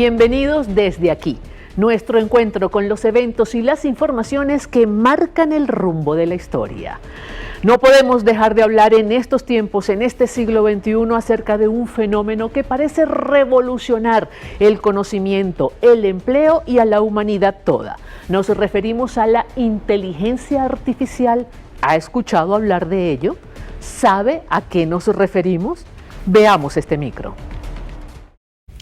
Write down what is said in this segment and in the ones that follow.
Bienvenidos desde aquí, nuestro encuentro con los eventos y las informaciones que marcan el rumbo de la historia. No podemos dejar de hablar en estos tiempos, en este siglo XXI, acerca de un fenómeno que parece revolucionar el conocimiento, el empleo y a la humanidad toda. Nos referimos a la inteligencia artificial. ¿Ha escuchado hablar de ello? ¿Sabe a qué nos referimos? Veamos este micro.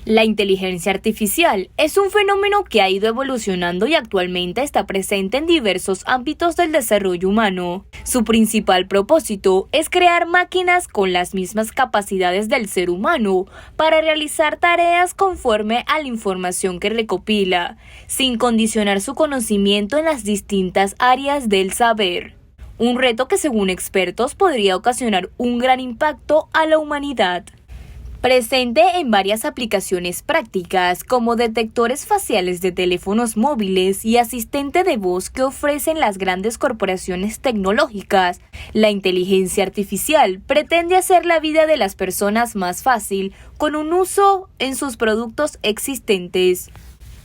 La inteligencia artificial es un fenómeno que ha ido evolucionando y actualmente está presente en diversos ámbitos del desarrollo humano. Su principal propósito es crear máquinas con las mismas capacidades del ser humano para realizar tareas conforme a la información que recopila, sin condicionar su conocimiento en las distintas áreas del saber. Un reto que, según expertos, podría ocasionar un gran impacto a la humanidad. Presente en varias aplicaciones prácticas como detectores faciales de teléfonos móviles y asistente de voz que ofrecen las grandes corporaciones tecnológicas, la inteligencia artificial pretende hacer la vida de las personas más fácil con un uso en sus productos existentes.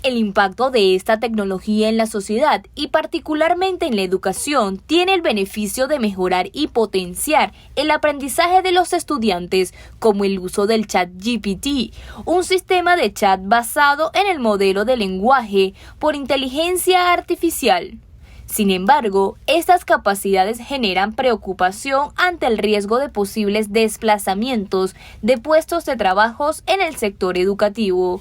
El impacto de esta tecnología en la sociedad y particularmente en la educación tiene el beneficio de mejorar y potenciar el aprendizaje de los estudiantes, como el uso del ChatGPT, un sistema de chat basado en el modelo de lenguaje por inteligencia artificial. Sin embargo, estas capacidades generan preocupación ante el riesgo de posibles desplazamientos de puestos de trabajo en el sector educativo.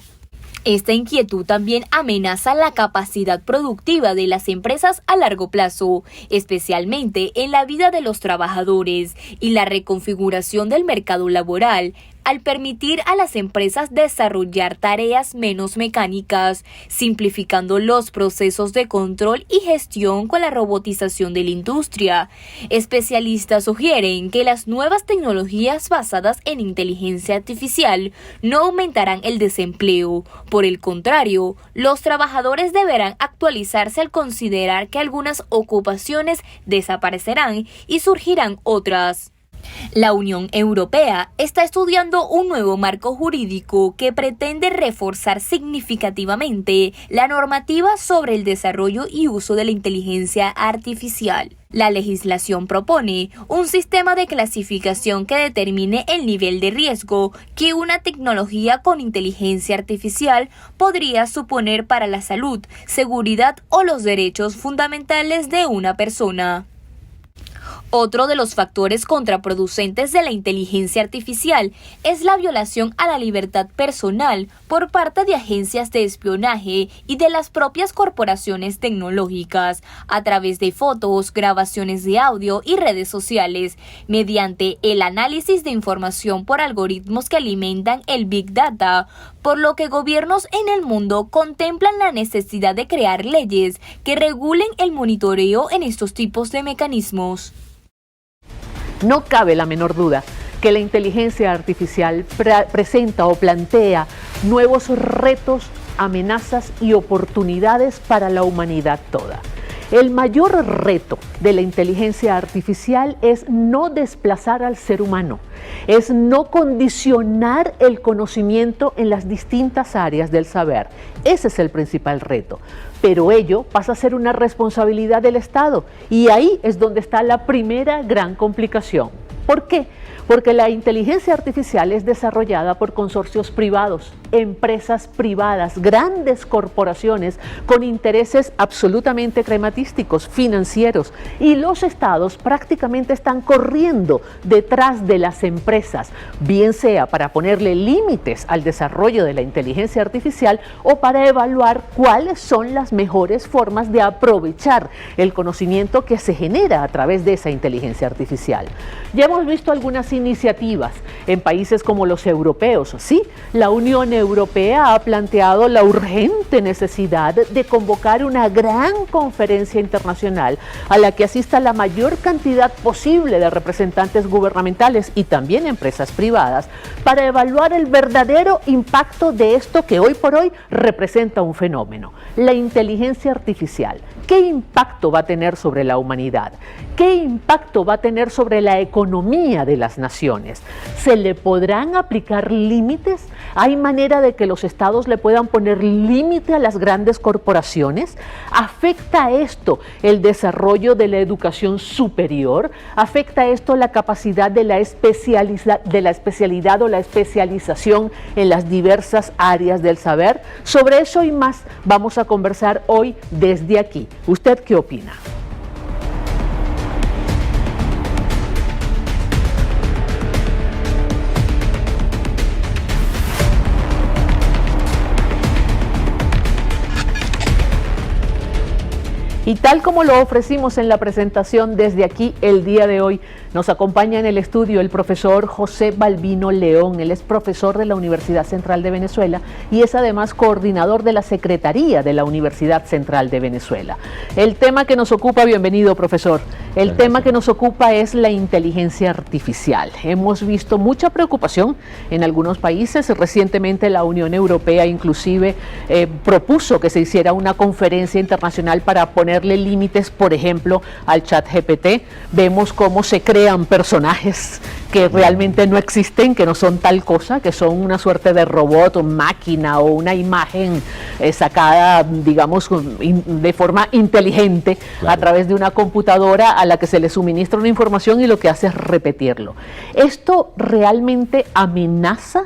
Esta inquietud también amenaza la capacidad productiva de las empresas a largo plazo, especialmente en la vida de los trabajadores y la reconfiguración del mercado laboral, al permitir a las empresas desarrollar tareas menos mecánicas, simplificando los procesos de control y gestión con la robotización de la industria. Especialistas sugieren que las nuevas tecnologías basadas en inteligencia artificial no aumentarán el desempleo. Por el contrario, los trabajadores deberán actualizarse al considerar que algunas ocupaciones desaparecerán y surgirán otras. La Unión Europea está estudiando un nuevo marco jurídico que pretende reforzar significativamente la normativa sobre el desarrollo y uso de la inteligencia artificial. La legislación propone un sistema de clasificación que determine el nivel de riesgo que una tecnología con inteligencia artificial podría suponer para la salud, seguridad o los derechos fundamentales de una persona. Otro de los factores contraproducentes de la inteligencia artificial es la violación a la libertad personal por parte de agencias de espionaje y de las propias corporaciones tecnológicas a través de fotos, grabaciones de audio y redes sociales, mediante el análisis de información por algoritmos que alimentan el Big Data, por lo que gobiernos en el mundo contemplan la necesidad de crear leyes que regulen el monitoreo en estos tipos de mecanismos. No cabe la menor duda que la inteligencia artificial presenta o plantea nuevos retos, amenazas y oportunidades para la humanidad toda. El mayor reto de la inteligencia artificial es no desplazar al ser humano, es no condicionar el conocimiento en las distintas áreas del saber. Ese es el principal reto. Pero ello pasa a ser una responsabilidad del Estado y ahí es donde está la primera gran complicación. ¿Por qué? Porque la inteligencia artificial es desarrollada por consorcios privados, empresas privadas, grandes corporaciones con intereses absolutamente crematísticos, financieros, y los estados prácticamente están corriendo detrás de las empresas, bien sea para ponerle límites al desarrollo de la inteligencia artificial o para evaluar cuáles son las mejores formas de aprovechar el conocimiento que se genera a través de esa inteligencia artificial. Ya hemos visto algunas iniciativas en países como los europeos. Sí, la Unión Europea ha planteado la urgente necesidad de convocar una gran conferencia internacional a la que asista la mayor cantidad posible de representantes gubernamentales y también empresas privadas para evaluar el verdadero impacto de esto que hoy por hoy representa un fenómeno, la inteligencia artificial. ¿Qué impacto va a tener sobre la humanidad? ¿Qué impacto va a tener sobre la economía de las naciones? naciones. ¿Se le podrán aplicar límites? ¿Hay manera de que los estados le puedan poner límite a las grandes corporaciones? ¿Afecta esto el desarrollo de la educación superior? ¿Afecta esto la capacidad de la especialidad o la especialización en las diversas áreas del saber? Sobre eso y más vamos a conversar hoy desde aquí. ¿Usted qué opina? Y tal como lo ofrecimos en la presentación desde aquí el día de hoy, nos acompaña en el estudio el profesor José Balbino León. Él es profesor de la Universidad Central de Venezuela y es además coordinador de la Secretaría de la Universidad Central de Venezuela. El tema que nos ocupa, bienvenido profesor, el tema que nos ocupa es la inteligencia artificial. Hemos visto mucha preocupación en algunos países. Recientemente la Unión Europea inclusive propuso que se hiciera una conferencia internacional para ponerle límites, por ejemplo, al ChatGPT. Vemos cómo se crean personajes que realmente no existen, que no son tal cosa, que son una suerte de robot o máquina o una imagen sacada, digamos, de forma inteligente, claro, a través de una computadora a la que se le suministra una información y lo que hace es repetirlo. ¿Esto realmente amenaza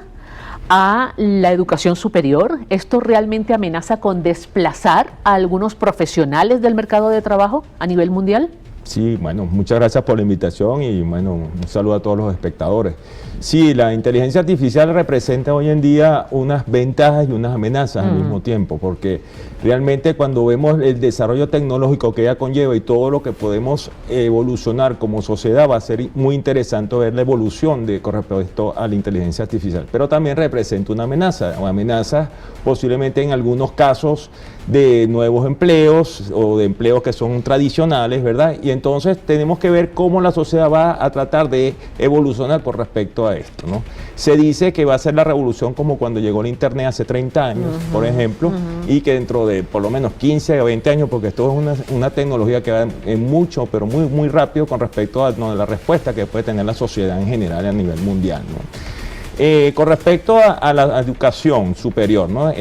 a la educación superior? ¿Esto realmente amenaza con desplazar a algunos profesionales del mercado de trabajo a nivel mundial? Sí, bueno, muchas gracias por la invitación y bueno, un saludo a todos los espectadores. Sí, la inteligencia artificial representa hoy en día unas ventajas y unas amenazas al mismo tiempo, porque realmente cuando vemos el desarrollo tecnológico que ella conlleva y todo lo que podemos evolucionar como sociedad, va a ser muy interesante ver la evolución con respecto a la inteligencia artificial. Pero también representa una amenaza posiblemente en algunos casos de nuevos empleos o de empleos que son tradicionales, ¿verdad? Y entonces tenemos que ver cómo la sociedad va a tratar de evolucionar por respecto a esto, ¿no? Se dice que va a ser la revolución como cuando llegó el Internet hace 30 años, por ejemplo, y que dentro de por lo menos 15 o 20 años, porque esto es una tecnología que va mucho, pero muy rápido con respecto a la respuesta que puede tener la sociedad en general a nivel mundial, ¿no? Con respecto a la educación superior, ¿no?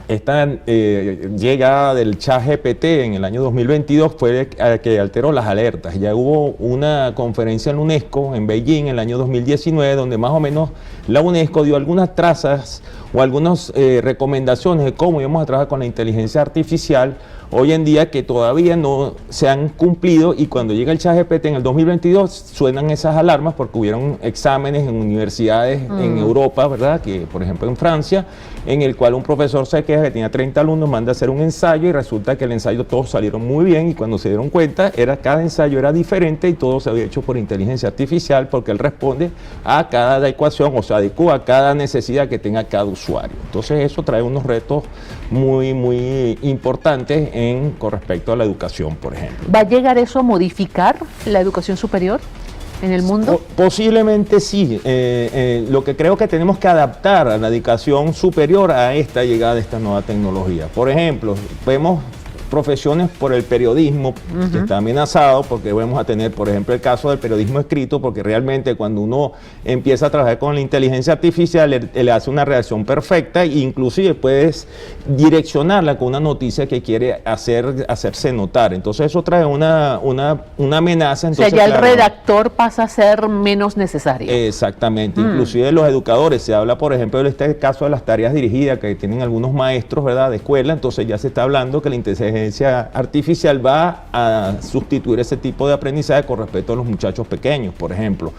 Esta llegada del ChatGPT en el año 2022 fue que alteró las alertas. Ya hubo una conferencia en UNESCO en Beijing en el año 2019 donde más o menos la UNESCO dio algunas trazas o algunas recomendaciones de cómo íbamos a trabajar con la inteligencia artificial hoy en día que todavía no se han cumplido, y cuando llega el ChatGPT en el 2022 suenan esas alarmas porque hubieron exámenes en universidades en Europa, ¿verdad? Que por ejemplo en Francia, en el cual un profesor se queja que tenía 30 alumnos, manda a hacer un ensayo y resulta que el ensayo todos salieron muy bien, y cuando se dieron cuenta cada ensayo era diferente y todo se había hecho por inteligencia artificial porque él responde a cada ecuación, o se adecua a cada necesidad que tenga cada usuario. Entonces eso trae unos retos muy importantes con respecto a la educación, por ejemplo. ¿Va a llegar eso a modificar la educación superior en el mundo? Posiblemente sí. Lo que creo que tenemos que adaptar a la educación superior a esta llegada de esta nueva tecnología. Por ejemplo, vemos profesiones por el periodismo que está amenazado, porque vamos a tener, por ejemplo, el caso del periodismo escrito, porque realmente cuando uno empieza a trabajar con la inteligencia artificial, le hace una redacción perfecta e inclusive puedes direccionarla con una noticia que quiere hacerse notar. Entonces eso trae una amenaza. Entonces, o sea, ya el redactor pasa a ser menos necesario. Exactamente. Inclusive los educadores, se habla, por ejemplo, de este caso de las tareas dirigidas que tienen algunos maestros, ¿verdad?, de escuela. Entonces ya se está hablando que la inteligencia artificial va a sustituir ese tipo de aprendizaje con respecto a los muchachos pequeños, por ejemplo.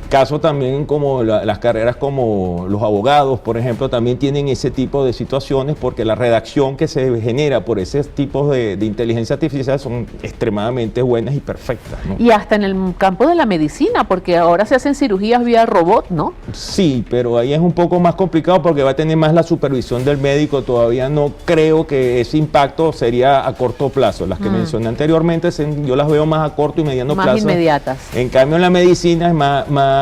Caso también como las carreras como los abogados, por ejemplo, también tienen ese tipo de situaciones porque la redacción que se genera por ese tipo de inteligencia artificial son extremadamente buenas y perfectas, ¿no? Y hasta en el campo de la medicina, porque ahora se hacen cirugías vía robot, ¿no? Sí, pero ahí es un poco más complicado porque va a tener más la supervisión del médico. Todavía no creo que ese impacto sería a corto plazo. Las que mencioné anteriormente, yo las veo más a corto y mediano plazo. Más inmediatas. En cambio, en la medicina es más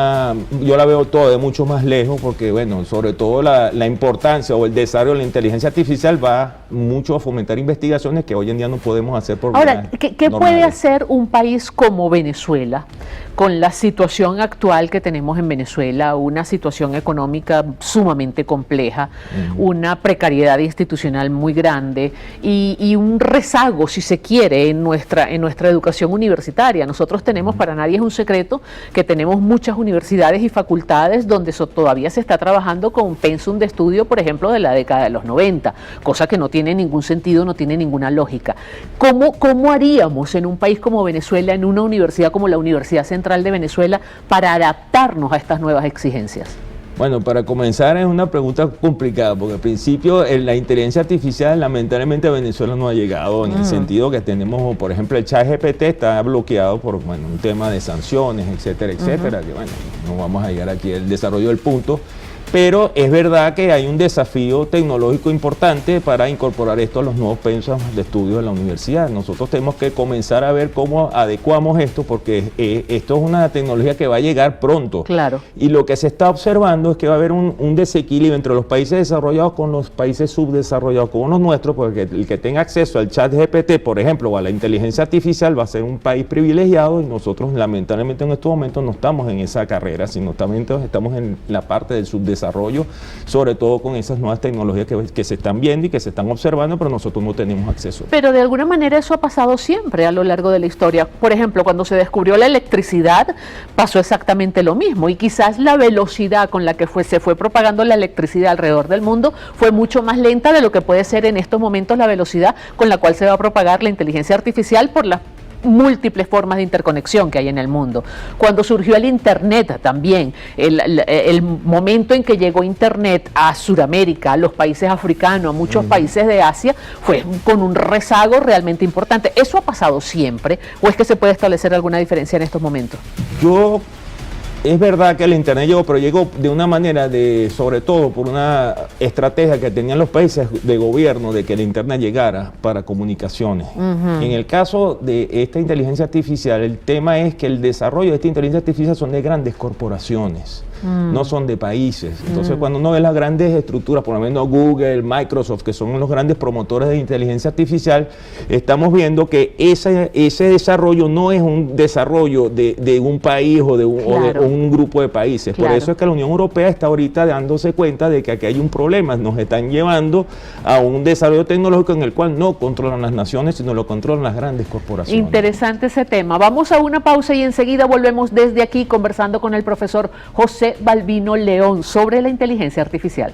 yo la veo todo de mucho más lejos, porque bueno, sobre todo la importancia o el desarrollo de la inteligencia artificial va mucho a fomentar investigaciones que hoy en día no podemos hacer por Ahora, ¿qué puede hacer un país como Venezuela con la situación actual que tenemos en Venezuela, una situación económica sumamente compleja, una precariedad institucional muy grande y un rezago, si se quiere, en nuestra educación universitaria? Nosotros tenemos, para nadie es un secreto, que tenemos muchas universidades y facultades donde todavía se está trabajando con un pensum de estudio, por ejemplo, de la década de los 90, cosa que no tiene ningún sentido, no tiene ninguna lógica. ¿Cómo haríamos en un país como Venezuela, en una universidad como la Universidad Central de Venezuela, para adaptarnos a estas nuevas exigencias? Bueno, para comenzar es una pregunta complicada, porque al principio la inteligencia artificial lamentablemente a Venezuela no ha llegado, en el sentido que tenemos, por ejemplo, el ChatGPT está bloqueado por un tema de sanciones, etcétera, etcétera, que bueno, no vamos a llegar aquí al desarrollo del punto. Pero es verdad que hay un desafío tecnológico importante para incorporar esto a los nuevos pensos de estudio de la universidad. Nosotros tenemos que comenzar a ver cómo adecuamos esto, porque esto es una tecnología que va a llegar pronto. Claro. Y lo que se está observando es que va a haber un desequilibrio entre los países desarrollados con los países subdesarrollados, como los nuestros, porque el que tenga acceso al ChatGPT, por ejemplo, o a la inteligencia artificial, va a ser un país privilegiado, y nosotros lamentablemente en estos momentos no estamos en esa carrera, sino también estamos en la parte del subdesarrollo, sobre todo con esas nuevas tecnologías que se están viendo y que se están observando, pero nosotros no tenemos acceso. Pero de alguna manera eso ha pasado siempre a lo largo de la historia. Por ejemplo, cuando se descubrió la electricidad, pasó exactamente lo mismo, y quizás la velocidad con la que se fue propagando la electricidad alrededor del mundo fue mucho más lenta de lo que puede ser en estos momentos la velocidad con la cual se va a propagar la inteligencia artificial por las múltiples formas de interconexión que hay en el mundo. Cuando surgió el Internet también, el momento en que llegó Internet a Sudamérica, a los países africanos, a muchos países de Asia, fue con un rezago realmente importante. ¿Eso ha pasado siempre o es que se puede establecer alguna diferencia en estos momentos? Es verdad que el Internet llegó, pero llegó de una manera sobre todo por una estrategia que tenían los países de gobierno de que el Internet llegara para comunicaciones. En el caso de esta inteligencia artificial, el tema es que el desarrollo de esta inteligencia artificial son de grandes corporaciones, no son de países. Entonces, cuando uno ve las grandes estructuras, por lo menos Google, Microsoft, que son los grandes promotores de inteligencia artificial, estamos viendo que ese desarrollo no es un desarrollo de un país o de un grupo de países. Por eso es que la Unión Europea está ahorita dándose cuenta de que aquí hay un problema. Nos están llevando a un desarrollo tecnológico en el cual no controlan las naciones, sino lo controlan las grandes corporaciones. Interesante ese tema. Vamos a una pausa y enseguida volvemos desde aquí conversando con el profesor José Balbino León sobre la inteligencia artificial.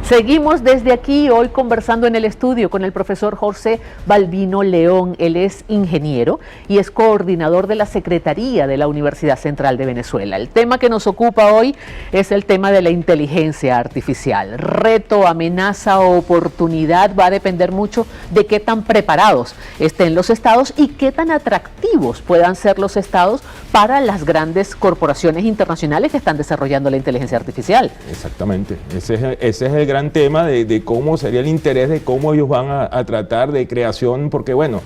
Seguimos desde aquí hoy conversando en el estudio con el profesor José Balbino León. Él es ingeniero y es coordinador de la Secretaría de la Universidad Central de Venezuela. El tema que nos ocupa hoy es el tema de la inteligencia artificial. Reto, amenaza o oportunidad va a depender mucho de qué tan preparados estén los estados y qué tan atractivos puedan ser los estados para las grandes corporaciones internacionales que están desarrollando la inteligencia artificial. Exactamente, ese es el gran tema de cómo sería el interés, de cómo ellos van a tratar de creación, porque bueno,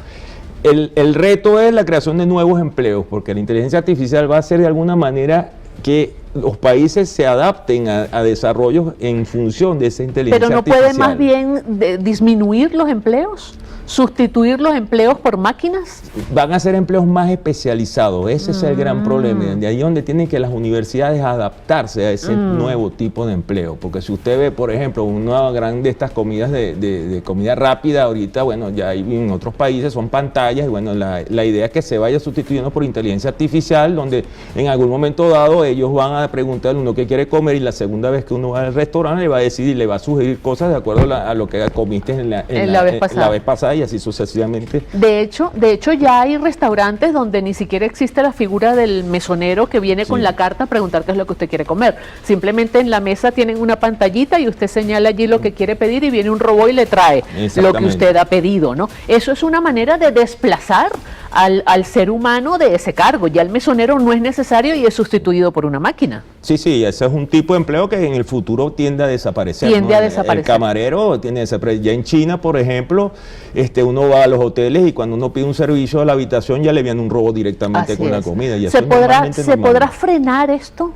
el reto es la creación de nuevos empleos, porque la inteligencia artificial va a hacer de alguna manera que los países se adapten a desarrollos en función de esa inteligencia artificial. ¿Pero no puede más bien disminuir los empleos? ¿Sustituir los empleos por máquinas? Van a ser empleos más especializados, ese es el gran problema, de ahí donde tienen que las universidades adaptarse a ese nuevo tipo de empleo, porque si usted ve, por ejemplo, una gran de estas comidas de comida rápida, ahorita, bueno, ya hay en otros países son pantallas, y bueno, la idea es que se vaya sustituyendo por inteligencia artificial, donde en algún momento dado ellos van a preguntarle a uno qué quiere comer, y la segunda vez que uno va al restaurante le va a decir y le va a sugerir cosas de acuerdo a lo que comiste en la vez pasada, y así sucesivamente. De hecho, ya hay restaurantes donde ni siquiera existe la figura del mesonero que viene con la carta a preguntar qué es lo que usted quiere comer. Simplemente en la mesa tienen una pantallita y usted señala allí lo que quiere pedir y viene un robot y le trae lo que usted ha pedido, ¿no? Eso es una manera de desplazar al ser humano de ese cargo. Ya el mesonero no es necesario y es sustituido por una máquina. Sí, ese es un tipo de empleo que en el futuro tiende a desaparecer. Tiende ¿no? a desaparecer. El camarero tiende a desaparecer. Ya en China, por ejemplo, uno va a los hoteles y cuando uno pide un servicio a la habitación ya le viene un robot directamente con la comida. Y ¿Se podrá frenar esto?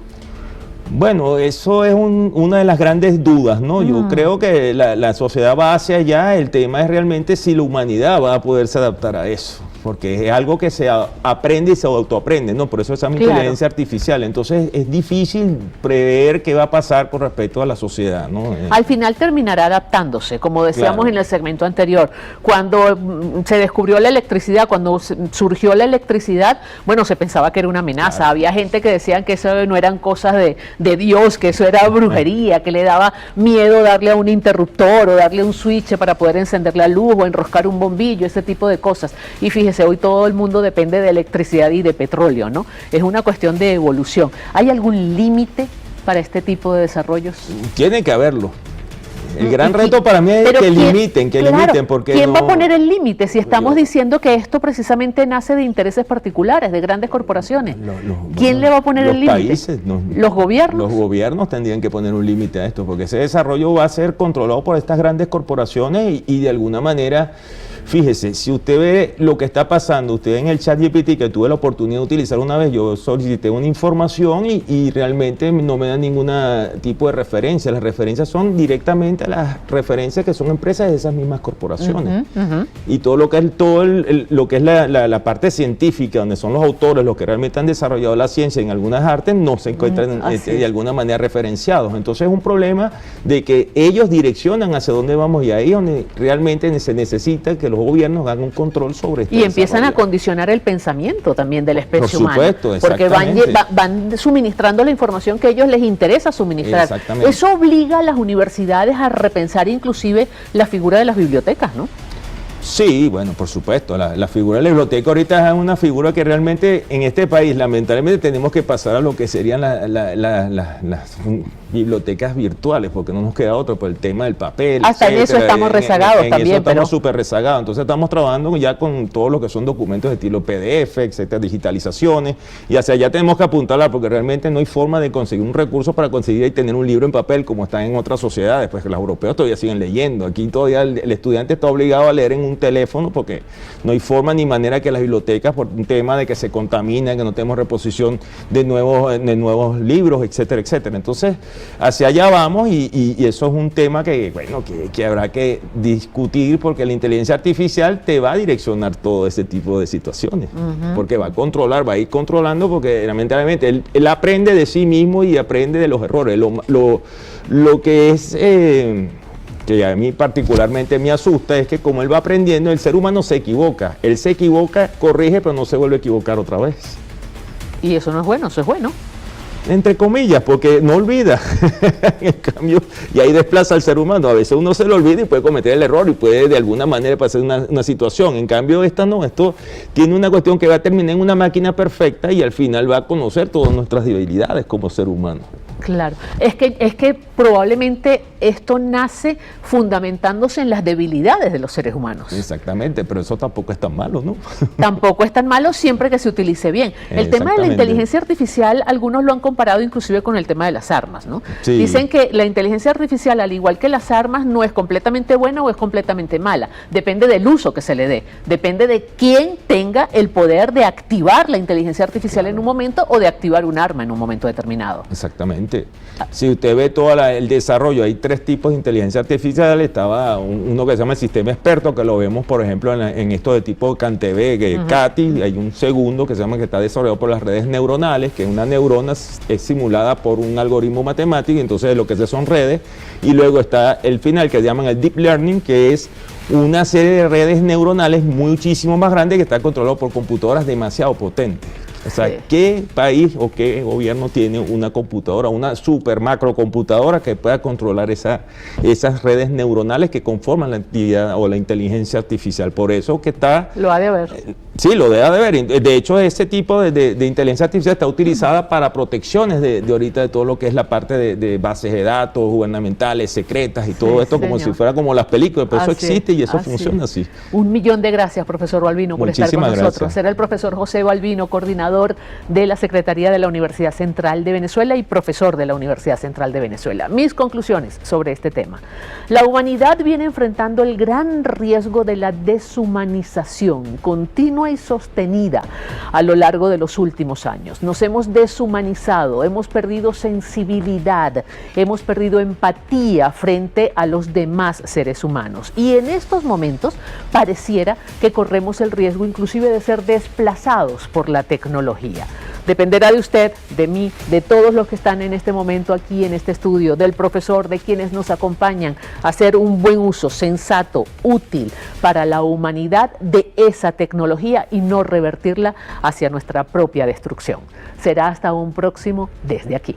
Bueno, eso es una de las grandes dudas, ¿no? Yo creo que la sociedad va hacia allá, el tema es realmente si la humanidad va a poderse adaptar a eso, porque es algo que se aprende y se autoaprende, ¿no? Por eso esa inteligencia artificial, entonces es difícil prever qué va a pasar con respecto a la sociedad, ¿no? Al final terminará adaptándose, como decíamos en el segmento anterior, cuando se descubrió la electricidad, cuando surgió la electricidad, bueno, se pensaba que era una amenaza, había gente que decían que eso no eran cosas de Dios, que eso era brujería, que le daba miedo darle a un interruptor o darle un switch para poder encender la luz o enroscar un bombillo, ese tipo de cosas. Y fíjese, hoy todo el mundo depende de electricidad y de petróleo, ¿no? Es una cuestión de evolución. ¿Hay algún límite para este tipo de desarrollos? Tiene que haberlo. El gran reto para mí es que limiten, porque ¿quién va a poner el límite si estamos diciendo que esto precisamente nace de intereses particulares, de grandes corporaciones? ¿Quién le va a poner el límite? ¿Los gobiernos? Los gobiernos tendrían que poner un límite a esto, porque ese desarrollo va a ser controlado por estas grandes corporaciones y de alguna manera... Fíjese, si usted ve lo que está pasando, usted en el ChatGPT, que tuve la oportunidad de utilizar una vez, yo solicité una información y realmente no me da ningún tipo de referencia. Las referencias son directamente a las referencias que son empresas de esas mismas corporaciones. Y todo lo que es la parte científica, donde son los autores, los que realmente han desarrollado la ciencia en algunas artes, no se encuentran de alguna manera referenciados. Entonces es un problema de que ellos direccionan hacia dónde vamos y ahí es donde realmente se necesita que los gobiernos hagan un control sobre esto. Y empiezan a condicionar el pensamiento también de la especie humana. Por supuesto, porque van suministrando la información que a ellos les interesa suministrar. Exactamente. Eso obliga a las universidades a repensar inclusive la figura de las bibliotecas, ¿no? Sí, bueno, por supuesto, la figura de la biblioteca ahorita es una figura que realmente en este país lamentablemente tenemos que pasar a lo que serían las bibliotecas virtuales, porque no nos queda otro por el tema del papel. Hasta en eso estamos rezagados también. Eso estamos súper rezagados, entonces estamos trabajando ya con todo lo que son documentos de estilo PDF, etcétera, digitalizaciones, y hacia allá tenemos que apuntarla porque realmente no hay forma de conseguir un recurso para conseguir y tener un libro en papel como están en otras sociedades, pues que los europeos todavía siguen leyendo. Aquí todavía el estudiante está obligado a leer en un teléfono porque no hay forma ni manera que las bibliotecas, por un tema de que se contaminan, que no tenemos reposición de nuevos libros, etcétera, etcétera. Entonces, hacia allá vamos y eso es un tema que habrá que discutir porque la inteligencia artificial te va a direccionar todo ese tipo de situaciones, porque va a controlar, va a ir controlando porque lamentablemente él aprende de sí mismo y aprende de los errores. Lo que es... que a mí particularmente me asusta es que como él va aprendiendo, el ser humano se equivoca. Él se equivoca, corrige, pero no se vuelve a equivocar otra vez. Y eso no es bueno, eso es bueno. Entre comillas, porque no olvida. En cambio, y ahí desplaza al ser humano. A veces uno se lo olvida y puede cometer el error y puede de alguna manera pasar una situación. En cambio, esto tiene una cuestión que va a terminar en una máquina perfecta y al final va a conocer todas nuestras debilidades como ser humano. Claro, es que probablemente esto nace fundamentándose en las debilidades de los seres humanos. Exactamente, pero eso tampoco es tan malo, ¿no? Tampoco es tan malo siempre que se utilice bien. El tema de la inteligencia artificial, algunos lo han comparado inclusive con el tema de las armas, ¿no? Sí. Dicen que la inteligencia artificial, al igual que las armas, no es completamente buena o es completamente mala. Depende del uso que se le dé. Depende de quién tenga el poder de activar la inteligencia artificial en un momento o de activar un arma en un momento determinado. Exactamente. Si usted ve todo el desarrollo, hay 3 tipos de inteligencia artificial. Estaba uno que se llama el sistema experto, que lo vemos, por ejemplo, en esto de tipo CanTV, CATI. Hay un segundo que se llama que está desarrollado por las redes neuronales, que una neurona es simulada por un algoritmo matemático, entonces lo que son redes. Y luego está el final, que se llaman el Deep Learning, que es una serie de redes neuronales muchísimo más grandes que está controlado por computadoras demasiado potentes. O sea, sí. ¿Qué país o qué gobierno tiene una computadora, una super macrocomputadora que pueda controlar esas redes neuronales que conforman la actividad o la inteligencia artificial? Por eso que está... Lo ha de haber. Sí, lo debe de ver. De hecho, ese tipo de inteligencia artificial está utilizada para protecciones de ahorita de todo lo que es la parte de bases de datos gubernamentales, secretas y todo esto, como si fuera como las películas. Pero eso existe y eso funciona así. 1.000.000 de gracias, profesor Balbino, por estar con nosotros. Será el profesor José Balbino, coordinador de la Secretaría de la Universidad Central de Venezuela y profesor de la Universidad Central de Venezuela. Mis conclusiones sobre este tema. La humanidad viene enfrentando el gran riesgo de la deshumanización continua y sostenida a lo largo de los últimos años. Nos hemos deshumanizado, hemos perdido sensibilidad, hemos perdido empatía frente a los demás seres humanos. Y en estos momentos pareciera que corremos el riesgo inclusive de ser desplazados por la tecnología. Dependerá de usted, de mí, de todos los que están en este momento aquí en este estudio, del profesor, de quienes nos acompañan, hacer un buen uso sensato, útil para la humanidad de esa tecnología y no revertirla hacia nuestra propia destrucción. Será hasta un próximo Desde Aquí.